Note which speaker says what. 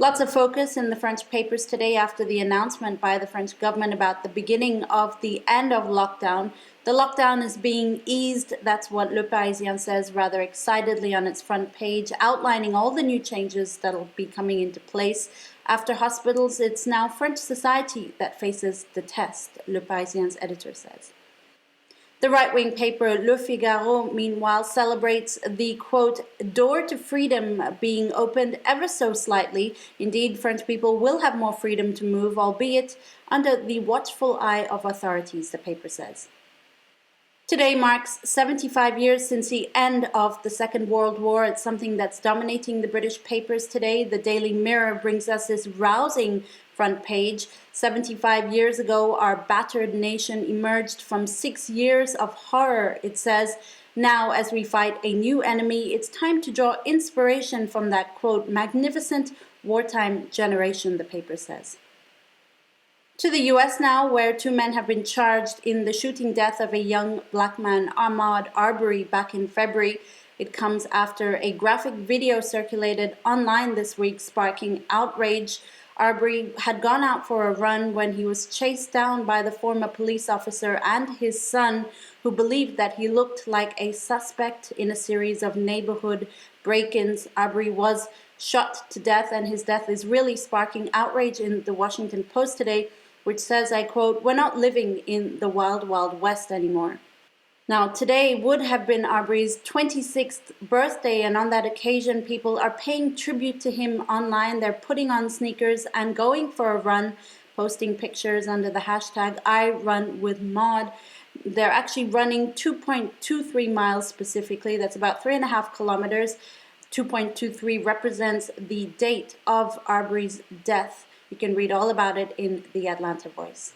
Speaker 1: Lots of focus in the French papers today after the announcement by the French government about the beginning of the end of lockdown. The lockdown is being eased. That's what Le Parisien says rather excitedly on its front page, outlining all the new changes that'll be coming into place. After hospitals, it's now French society that faces the test, Le Parisien's editor says. The right-wing paper Le Figaro, meanwhile, celebrates the, quote, door to freedom being opened ever so slightly. Indeed, French people will have more freedom to move, albeit under the watchful eye of authorities, the paper says. Today marks 75 years since the end of the Second World War. It's something that's dominating the British papers today. The Daily Mirror brings us this rousing front page. 75 years ago, our battered nation emerged from 6 years of horror, it says. Now, as we fight a new enemy, it's time to draw inspiration from that, quote, magnificent wartime generation, the paper says. To the US now, where 2 men have been charged in the shooting death of a young black man, Ahmaud Arbery, back in February. It comes after a graphic video circulated online this week, sparking outrage. Arbery had gone out for a run when he was chased down by the former police officer and his son, who believed that he looked like a suspect in a series of neighborhood break-ins. Arbery was shot to death, and his death is really sparking outrage in the Washington Post today, which says, I quote, "We're not living in the wild, wild west anymore." Now, today would have been Arbery's 26th birthday, and on that occasion, people are paying tribute to him online. They're putting on sneakers and going for a run, posting pictures under the hashtag #IRunWithMaud. They're actually running 2.23 miles specifically. That's about 3.5 kilometers. 2.23 represents the date of Arbery's death. You can read all about it in the Atlanta Voice.